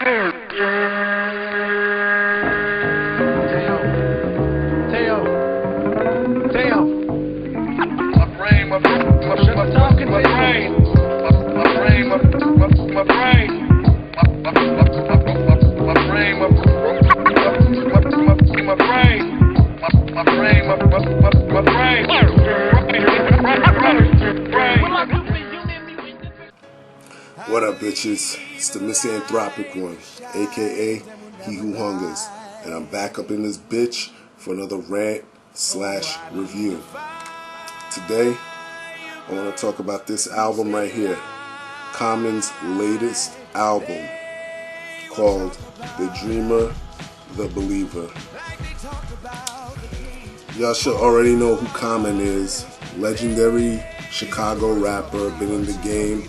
What up, bitches? It's the MisanthropikOne, aka He Who Hungers, and I'm back up in this bitch for another rant/review. Today, I want to talk about this album right here, Common's latest album, called The Dreamer, The Believer. Y'all should already know who Common is. Legendary Chicago rapper, been in the game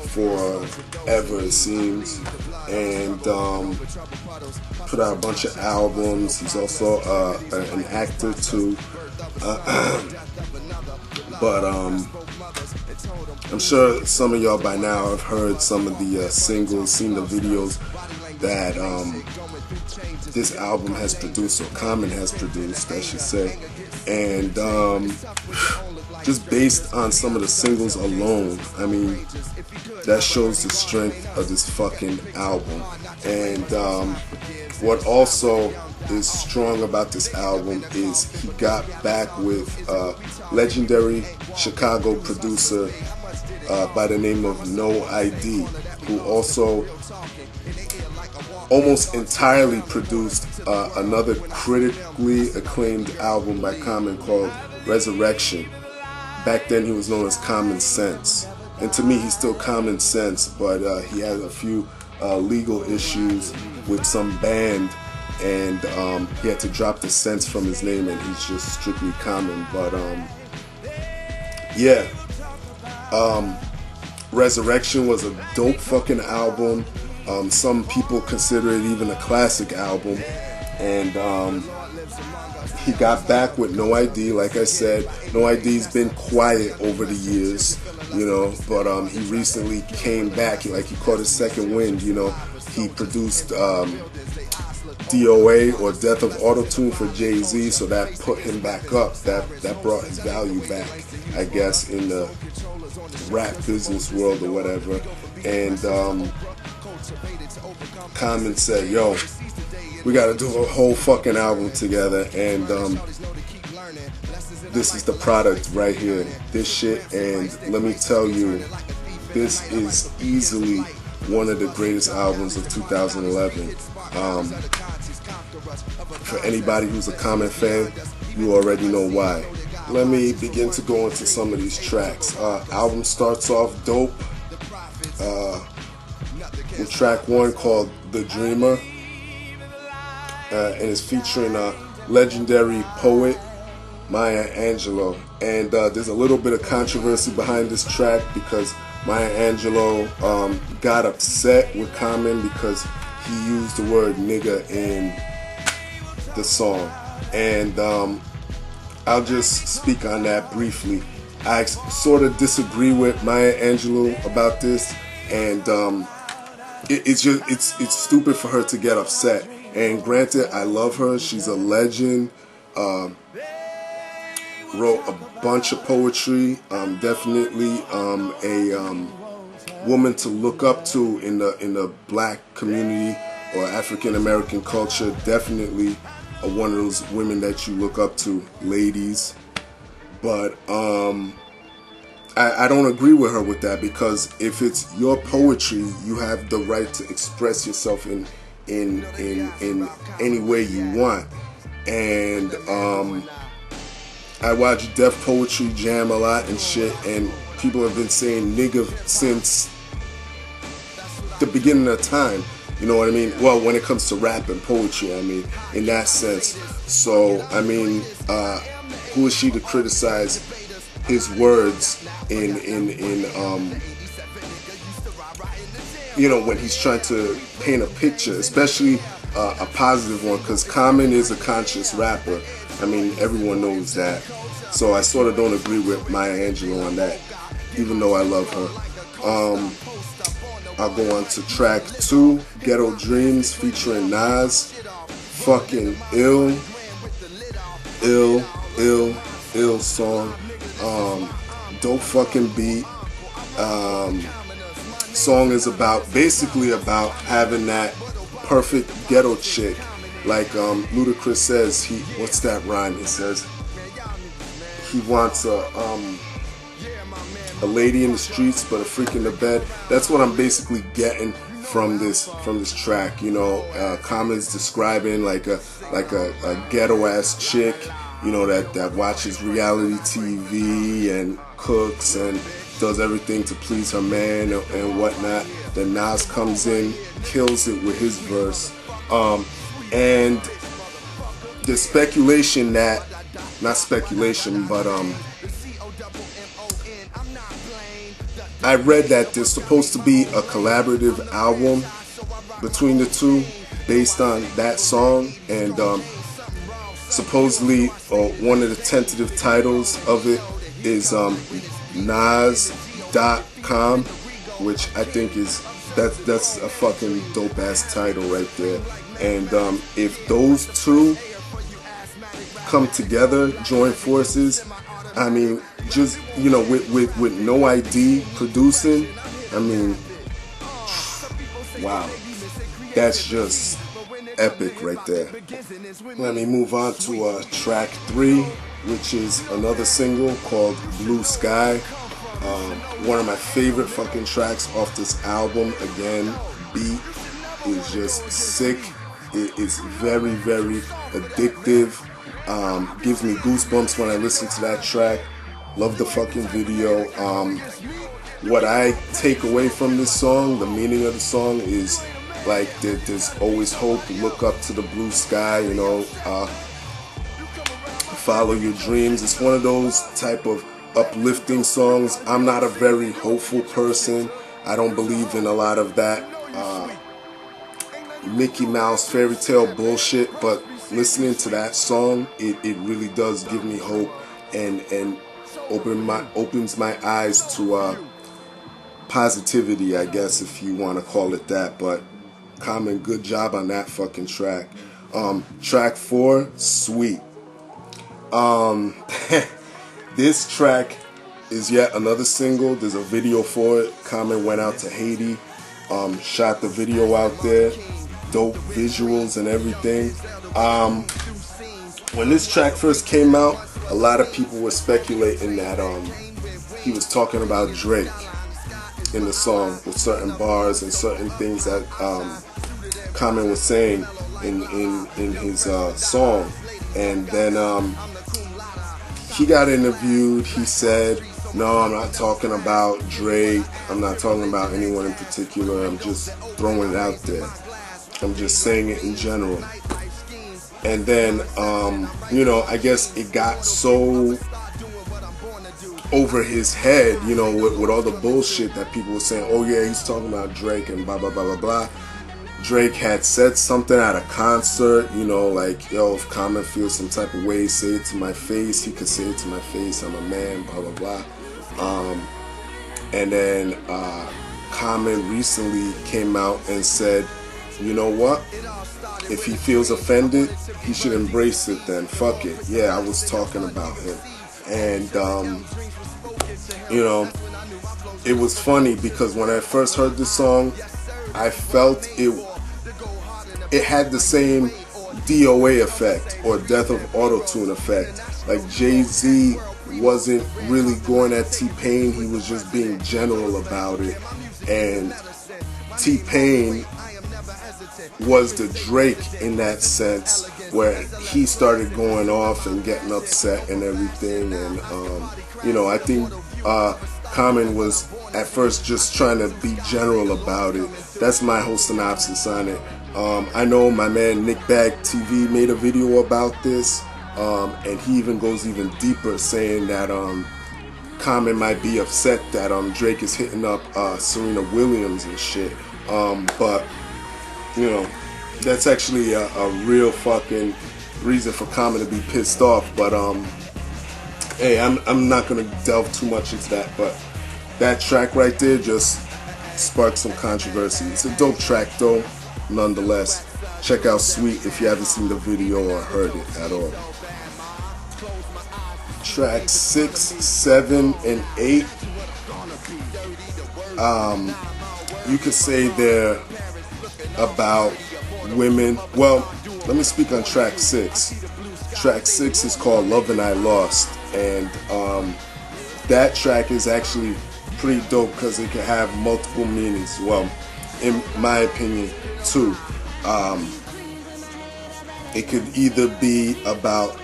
forever it seems, and put out a bunch of albums. He's also an actor too, but I'm sure some of y'all by now have heard some of the singles, seen the videos that this album has produced, or Common has produced, I should say, and just based on some of the singles alone, I mean, that shows the strength of this fucking album. And what also is strong about this album is he got back with legendary Chicago producer by the name of No I.D, who also almost entirely produced another critically acclaimed album by Common called Resurrection. Back then he was known as Common Sense, and to me he's still Common Sense, but he had a few legal issues with some band, and he had to drop the sense from his name, and he's just strictly Common. But yeah, Resurrection was a dope fucking album. Some people consider it even a classic album, and he got back with No I.D. Like I said, No I.D.'s been quiet over the years, you know, but he recently came back. He caught his second wind, you know. He produced DOA, or Death of Autotune, for Jay-Z, so that put him back up. That brought his value back, I guess, in the rap business world or whatever. And Common said, yo, we gotta do a whole fucking album together, and this is the product right here, this shit. And let me tell you, this is easily one of the greatest albums of 2011. For anybody who's a Common fan, you already know why. Let me begin to go into some of these tracks. Album starts off dope with track 1 called The Dreamer, and it's featuring a legendary poet, Maya Angelou. And there's a little bit of controversy behind this track because Maya Angelou got upset with Common because he used the word nigga in the song. And I'll just speak on that briefly. I sort of disagree with Maya Angelou about this, and it's stupid for her to get upset. And granted, I love her, she's a legend, wrote a bunch of poetry, definitely a woman to look up to in the black community or African American culture. Definitely one of those women that you look up to, ladies. But I don't agree with her with that, because if it's your poetry, you have the right to express yourself in any way you want. And I watch Def Poetry Jam a lot and shit, and people have been saying nigga since the beginning of time, you know what I mean? Well, when it comes to rap and poetry, I mean, in that sense. So, I mean, who is she to criticize his words in you know, when he's trying to paint a picture, especially a positive one, because Common is a conscious rapper. I mean, everyone knows that. So I sort of don't agree with Maya Angelou on that, even though I love her. I'll go on to track 2, Ghetto Dreams featuring Nas. Fucking ill song. Dope fucking beat. Song is basically about having that perfect ghetto chick. Like Ludacris says, what's that rhyme? He says he wants a lady in the streets but a freak in the bed. That's what I'm basically getting from this track. You know, Common's describing like a ghetto ass chick, you know, that watches reality TV and cooks and does everything to please her man and whatnot. Then Nas comes in, kills it with his verse. And there's speculation that, not speculation, but I read that there's supposed to be a collaborative album between the two based on that song, and supposedly one of the tentative titles of it is Nas.com, which I think is that's a fucking dope ass title right there. And if those two come together, join forces, I mean, just, you know, with No I.D producing, I mean, wow, that's just epic right there. Let me move on to track 3, which is another single called Blue Sky. One of my favorite fucking tracks off this album. Again, beat is just sick. It is very, very addictive. Gives me goosebumps when I listen to that track. Love the fucking video. What I take away from this song, the meaning of the song is like there's always hope. Look up to the blue sky, you know. Follow your dreams. It's one of those type of uplifting songs. I'm not a very hopeful person. I don't believe in a lot of that Mickey Mouse fairy tale bullshit, but listening to that song, it really does give me hope and opens my eyes to positivity, I guess, if you want to call it that. But Common, good job on that fucking track. Track 4, Sweet. This track is yet another single. There's a video for it. Common went out to Haiti, shot the video out there. Dope visuals and everything. When this track first came out, a lot of people were speculating that he was talking about Drake in the song with certain bars and certain things that Common was saying in his song. And then he got interviewed. He said, "No, I'm not talking about Drake. I'm not talking about anyone in particular. I'm just throwing it out there. I'm just saying it in general." And then, you know, I guess it got so over his head, you know, with all the bullshit that people were saying, "Oh yeah, he's talking about Drake and blah, blah, blah, blah, blah." Drake had said something at a concert, you know, like, "Yo, if Common feels some type of way, say it to my face. He could say it to my face. I'm a man, blah, blah, blah." And then Common recently came out and said, "You know what? If he feels offended, he should embrace it then. Fuck it. Yeah, I was talking about him." And, you know, it was funny because when I first heard this song, I felt it had the same DOA effect or Death of Auto-Tune effect. Like Jay-Z wasn't really going at T-Pain, he was just being general about it. And T-Pain was the Drake in that sense, where he started going off and getting upset and everything. And you know, I think Common was at first just trying to be general about it. That's my whole synopsis on it. I know my man Nick Bag TV made a video about this, and he even goes even deeper, saying that Common might be upset that Drake is hitting up Serena Williams and shit. But you know, that's actually a real fucking reason for Common to be pissed off. But hey, I'm not gonna delve too much into that. But that track right there, just sparked some controversy. It's a dope track though, nonetheless. Check out Sweet if you haven't seen the video or heard it at all. Track 6, 7, and 8. You could say they're about women. Well, let me speak on track 6. Track 6 is called Love and I Lost, and that track is actually pretty dope because it can have multiple meanings. Well, in my opinion, too. It could either be about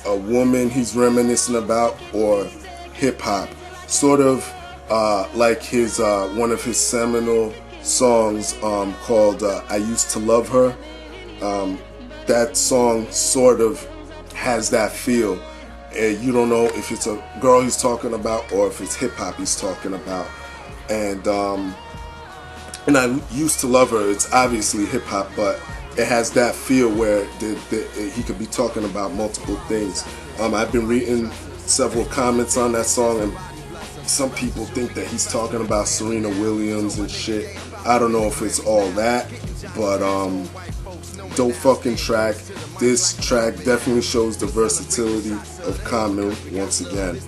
a woman he's reminiscing about, or hip hop, sort of like his one of his seminal songs called "I Used to Love Her." That song sort of has that feel. You don't know if it's a girl he's talking about or if it's hip hop he's talking about. And I used to love her. It's obviously hip hop, but it has that feel where he could be talking about multiple things. I've been reading several comments on that song, and some people think that he's talking about Serena Williams and shit. I don't know if it's all that, but dope fucking track. This track definitely shows the versatility of Common once again.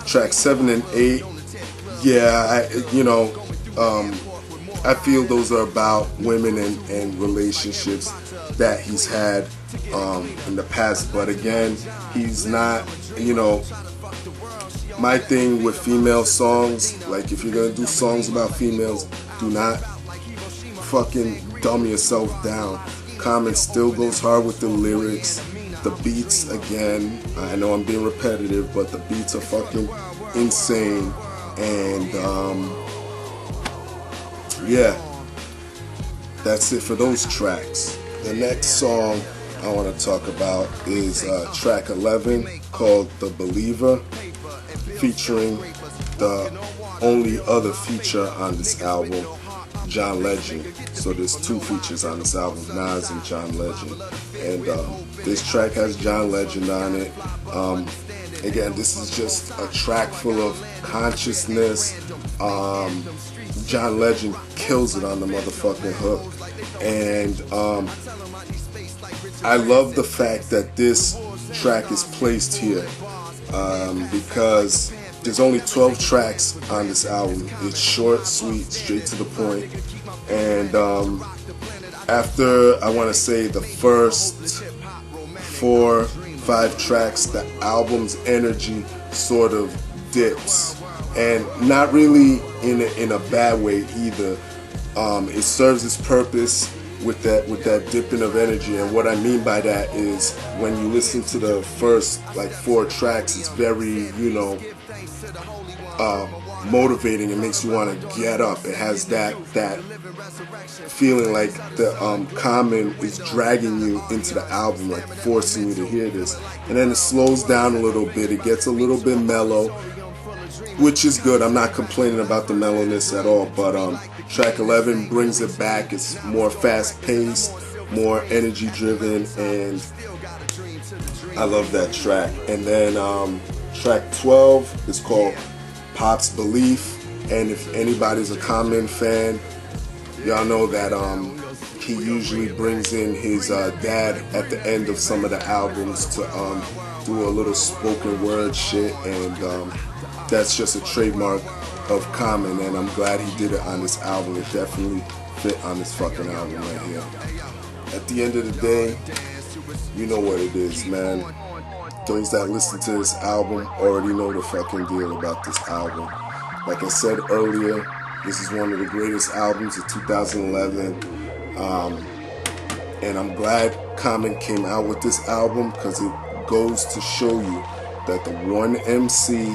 Track 7 and 8, yeah, I feel those are about women and relationships that he's had in the past. But again, he's not, my thing with female songs, like if you're gonna do songs about females, do not fucking dumb yourself down. Common still goes hard with the lyrics, the beats. Again, I know I'm being repetitive, but the beats are fucking insane. And yeah, that's it for those tracks. The next song I want to talk about is track 11, called The Believer, featuring the only other feature on this album, John Legend. So there's 2 features on this album, Nas and John Legend. And this track has John Legend on it. Again, this is just a track full of consciousness. John Legend kills it on the motherfucking hook. And I love the fact that this track is placed here because there's only 12 tracks on this album. It's short, sweet, straight to the point. And after, I want to say, the first 4, 5 tracks, the album's energy sort of dips. And not really in a bad way either. It serves its purpose with that dipping of energy. And what I mean by that is when you listen to the first 4 tracks, it's very, motivating. It makes you want to get up. It has that feeling like the Common is dragging you into the album, like forcing you to hear this. And then it slows down a little bit. It gets a little bit mellow, which is good. I'm not complaining about the mellowness at all, but track 11 brings it back. It's more fast-paced, more energy-driven, and I love that track. And then track 12 is called Pop's Belief, and if anybody's a Common fan, y'all know that he usually brings in his dad at the end of some of the albums to do a little spoken word shit, and that's just a trademark of Common, and I'm glad he did it on this album. It definitely fit on this fucking album right here. At the end of the day, you know what it is, man. Those that listen to this album already know the fucking deal about this album. Like I said earlier, this is one of the greatest albums of 2011. And I'm glad Common came out with this album because it goes to show you that the one MC,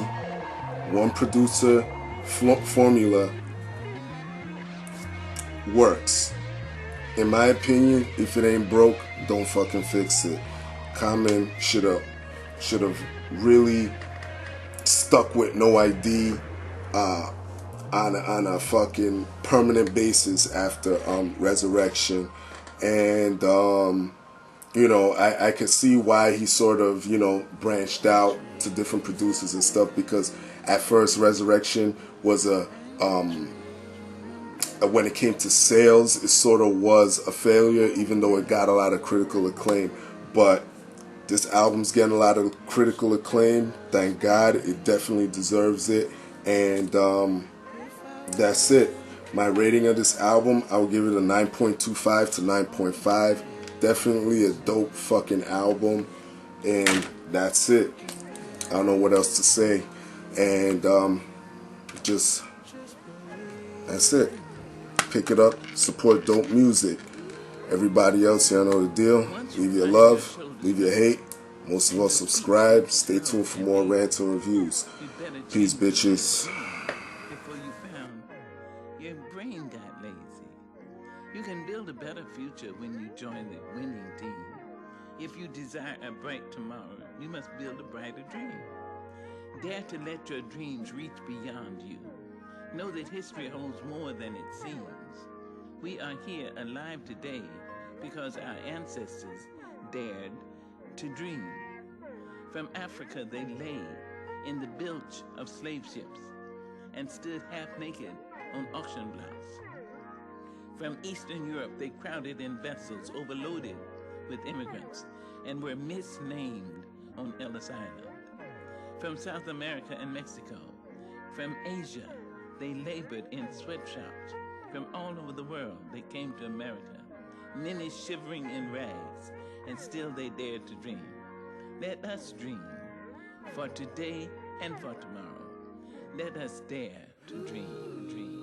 one producer formula works. In my opinion, if it ain't broke, don't fucking fix it. Common should have really stuck with No I.D. On a fucking permanent basis after Resurrection. And I could see why he sort of branched out to different producers and stuff, because at first Resurrection was a When it came to sales, it sort of was a failure, even though it got a lot of critical acclaim. But this album's getting a lot of critical acclaim. Thank God. It definitely deserves it. And that's it. My rating of this album, I'll give it a 9.25 to 9.5. Definitely a dope fucking album. And that's it. I don't know what else to say. And that's it. Pick it up, support dope music. Everybody else, y'all know the deal. Leave your love, leave your hate. Most of all, subscribe. Stay tuned for more rants and reviews. Peace, bitches. Before you found your brain got lazy. You can build a better future when you join the winning team. If you desire a bright tomorrow, you must build a brighter dream. Dare to let your dreams reach beyond you. Know that history holds more than it seems. We are here alive today because our ancestors dared to dream. From Africa they lay in the bilge of slave ships and stood half naked on auction blocks. From Eastern Europe they crowded in vessels overloaded with immigrants and were misnamed on Ellis Island. From South America and Mexico, from Asia, they labored in sweatshops. From all over the world, they came to America, many shivering in rags, and still they dared to dream. Let us dream for today and for tomorrow. Let us dare to dream.